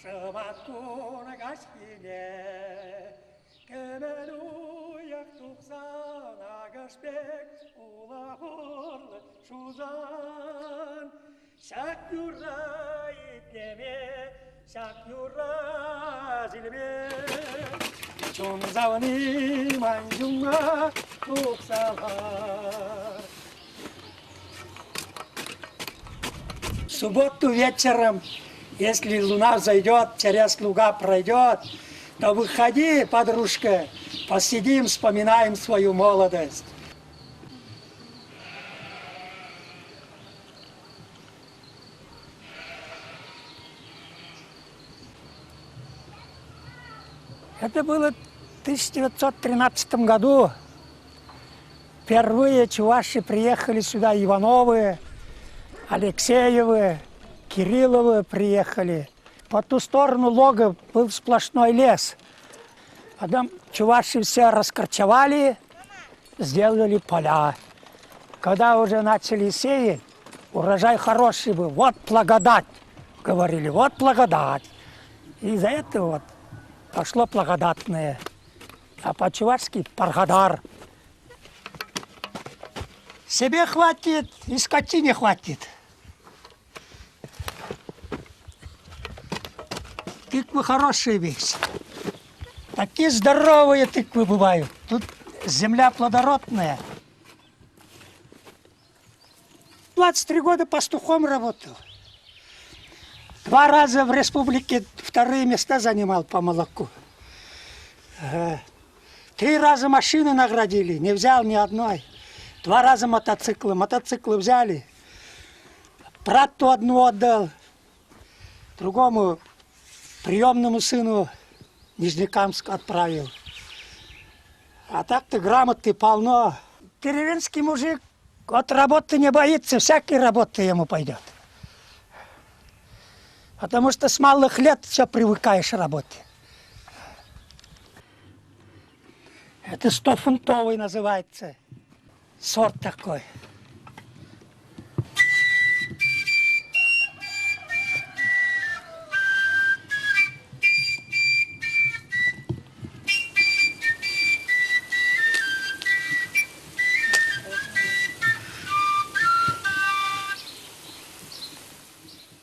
шыматкуны гашкине, кемелуяк тухсан агашбек, улахурлы шузан, шак юра итлеме, шак юра зилме, чон завны манжунга тухсалар. В субботу вечером, если луна взойдет, через луга пройдет, то выходи, подружка, посидим, вспоминаем свою молодость. Это было в 1913 году. Впервые чуваши приехали сюда, Ивановы, Алексеевы, Кирилловы приехали. По ту сторону лога был сплошной лес. Потом чуваши все раскорчевали, сделали поля. Когда уже начали сеять, урожай хороший был. Вот благодать, говорили, вот благодать. И из-за этого вот пошло благодатное. А по-чувашски паргадар. Себе хватит, и скотине хватит. Тыквы хорошие вещи. Такие здоровые тыквы бывают. Тут земля плодородная. 23 года пастухом работал. 2 раза в республике 2-е места занимал по молоку. 3 раза машины наградили, не взял ни одной. 2 раза мотоциклы. Мотоциклы взяли. Брату одну отдал, другому приемному сыну Нижнекамск отправил. А так-то грамоты полно. Деревенский мужик от работы не боится, всякой работы ему пойдет. Потому что с малых лет все привыкаешь работать. Это 100-фунтовый называется. Сорт такой.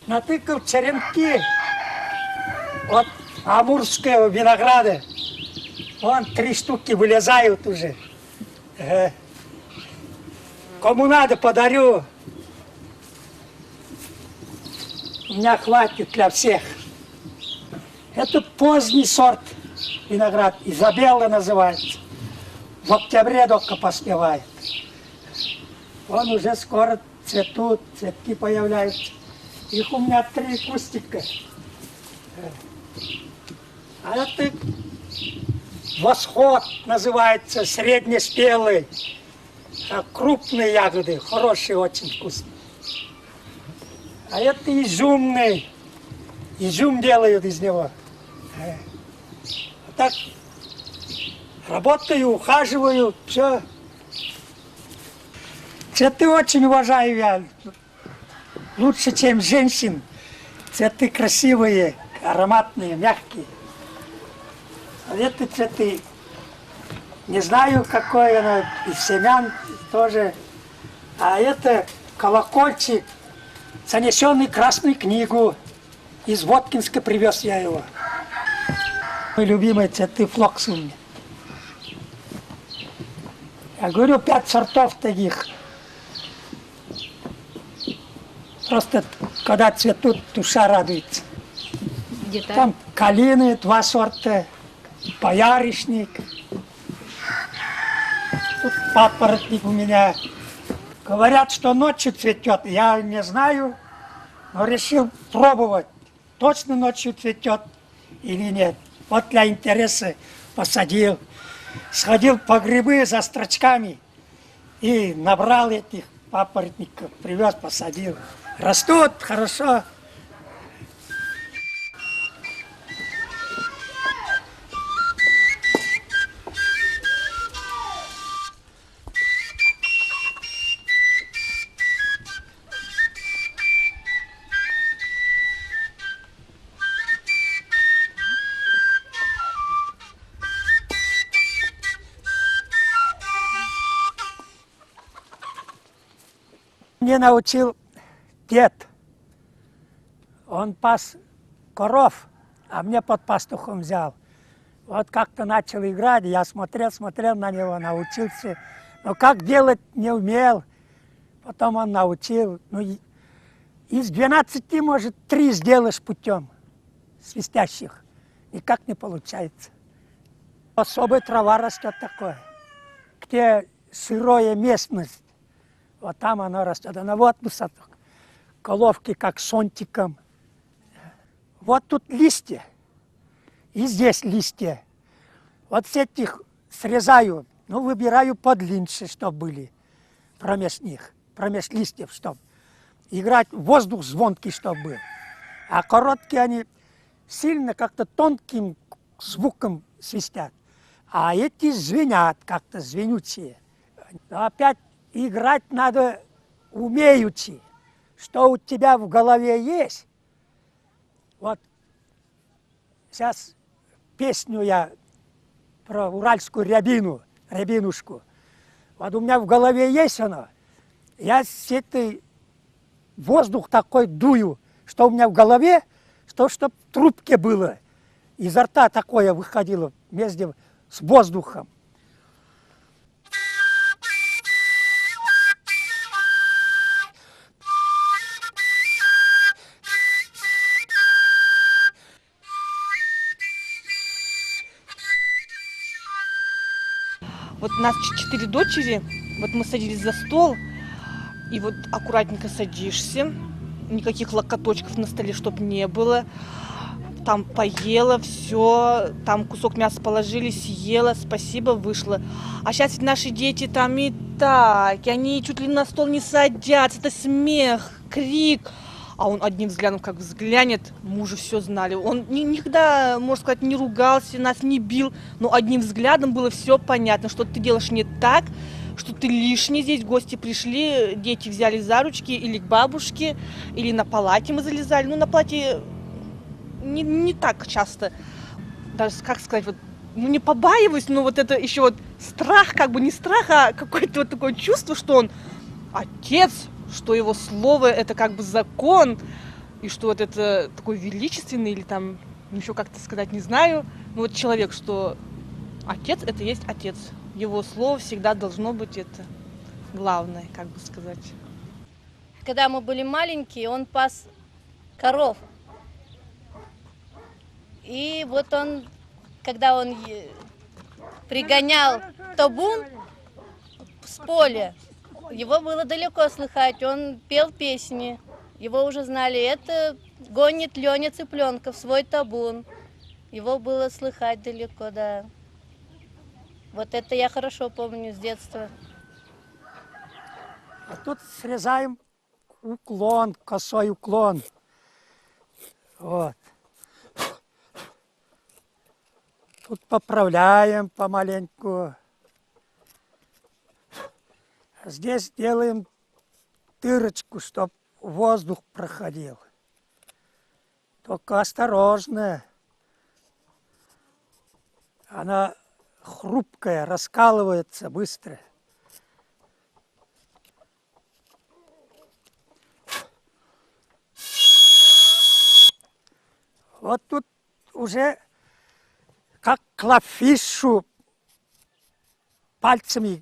Натыкал черенки от амурского винограда. Вон 3 штуки вылезают уже. Кому надо, подарю. У меня хватит для всех. Это поздний сорт виноград. Изабелла называется. В октябре только поспевает. Он уже скоро цветут, цветки появляются. Их у меня 3 кустика. А это восход называется, среднеспелый. Крупные ягоды, хорошие, очень вкусные. А это изюмный. Изюм делают из него. Так работаю, ухаживаю, все. Цветы очень уважаю я. Лучше, чем женщин. Цветы красивые, ароматные, мягкие. А эти цветы, не знаю, какое оно, из семян тоже. А это колокольчик, занесенный в Красную книгу. Из Воткинска привез я его. Мой любимый цветы флокс у меня. Я говорю, 5 сортов таких. Просто когда цветут, душа радуется. Где-то? Там калины, 2 сорта, боярышник. Тут папоротник у меня. Говорят, что ночью цветет. Я не знаю, но решил пробовать. Точно ночью цветет или нет. Вот для интереса посадил. Сходил по грибы за строчками и набрал этих папоротников. Привез, посадил. Растут хорошо. мне научил дед. Он пас коров, а мне под пастухом взял. Вот как-то начал играть, я смотрел на него, научился. Но как делать не умел. Потом он научил. Ну, из 12, может, 3 сделаешь путем свистящих. Никак не получается. Особая трава растет такое, где сырая местность. Вот там оно растет. Она вот высоток. Головки как сонтиком. Вот тут листья. И здесь листья. Вот с этих срезаю, ну, выбираю подлиннее, чтобы были промеж них, промеж листьев, чтобы играть, воздух звонкий, чтобы был. А короткие они сильно как-то тонким звуком свистят. А эти звенят как-то, звенючие. Но опять играть надо умеючи. Что у тебя в голове есть. Вот сейчас песню я про уральскую рябину, рябинушку. Вот у меня в голове есть оно. Я с этой воздух такой дую, что у меня в голове, что чтоб в трубке было. Изо рта такое выходило вместе с воздухом. Вот у нас 4 дочери, вот мы садились за стол, и вот аккуратненько садишься, никаких локоточков на столе, чтоб не было. Там поела, все, там кусок мяса положили, съела, спасибо, вышла. А сейчас ведь наши дети там и так, и они чуть ли на стол не садятся, это смех, крик. А он одним взглядом как взглянет, мы уже все знали. Он никогда, можно сказать, не ругался, нас не бил, но одним взглядом было все понятно, что ты делаешь не так, что ты лишний, здесь гости пришли, дети взяли за ручки или к бабушке, или на палате мы залезали. Ну, на палате не так часто, даже, как сказать, вот, ну, не побаиваюсь, но вот это еще вот страх, как бы не страх, а какое-то вот такое чувство, что он отец, что его слово это как бы закон, и что вот это такой величественный, или там еще как-то сказать, не знаю, но вот человек, что отец это есть отец, его слово всегда должно быть это главное, как бы сказать. Когда мы были маленькие, он пас коров. И вот он, когда он пригонял табун с поля, его было далеко слыхать, он пел песни. Его уже знали, это гонит Леня цыпленка в свой табун. Его было слыхать далеко, да. Вот это я хорошо помню с детства. А тут срезаем уклон, косой уклон. Вот. Тут поправляем помаленьку. Здесь делаем дырочку, чтобы воздух проходил. Только осторожно. Она хрупкая, раскалывается быстро. Вот тут уже как клавишу пальцами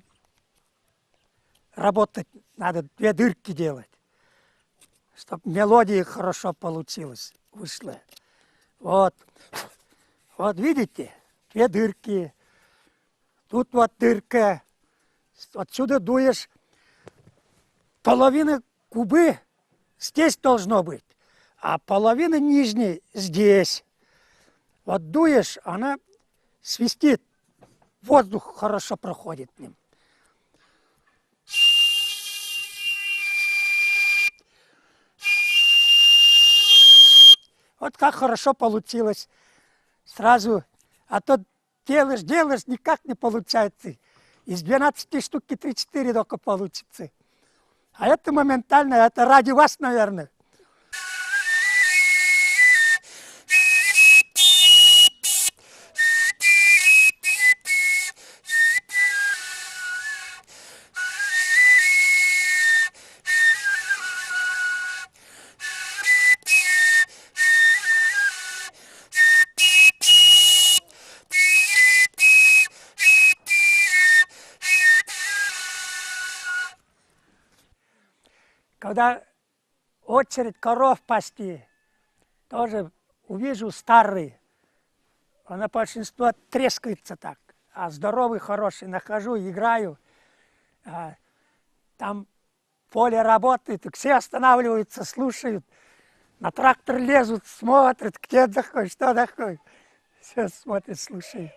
работать надо, 2 дырки делать, чтобы мелодия хорошо получилась, вышла. Вот. Вот видите, 2 дырки. Тут вот дырка. Отсюда дуешь. Половина губы здесь должно быть, а половина нижней здесь. Вот дуешь, она свистит, воздух хорошо проходит к ним. Вот как хорошо получилось. Сразу, а то делаешь, никак не получается. Из 12 штуки 3-4 только получится. А это моментально, это ради вас, наверное. когда очередь коров пасти, тоже увижу старый, она большинство трескается так, а здоровый, хороший, нахожу, играю, там поле работает, и все останавливаются, слушают, на трактор лезут, смотрят, где такой, что такое, все смотрят, слушают.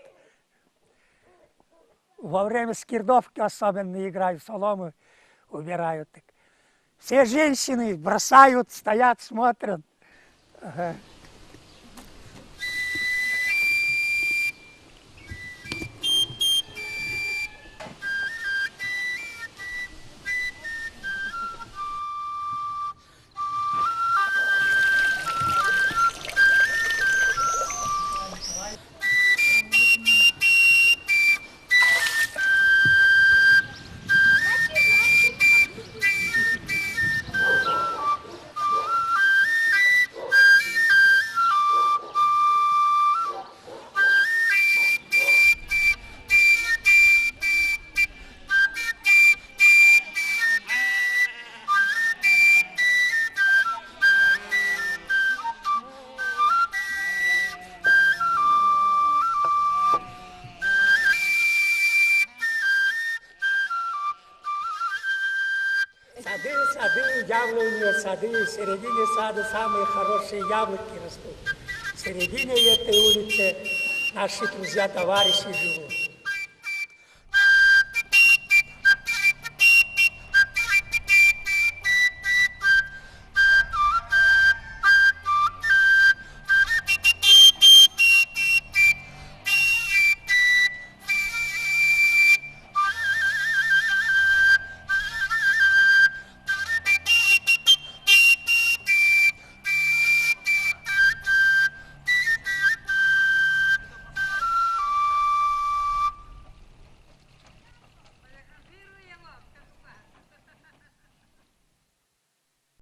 Во время скирдовки особенно играю, солому убираю. Так. Все женщины бросают, стоят, смотрят. Ага. Сады, яблони, сады, в середине сада самые хорошие яблоки растут. В середине этой улицы наши друзья, товарищи живут.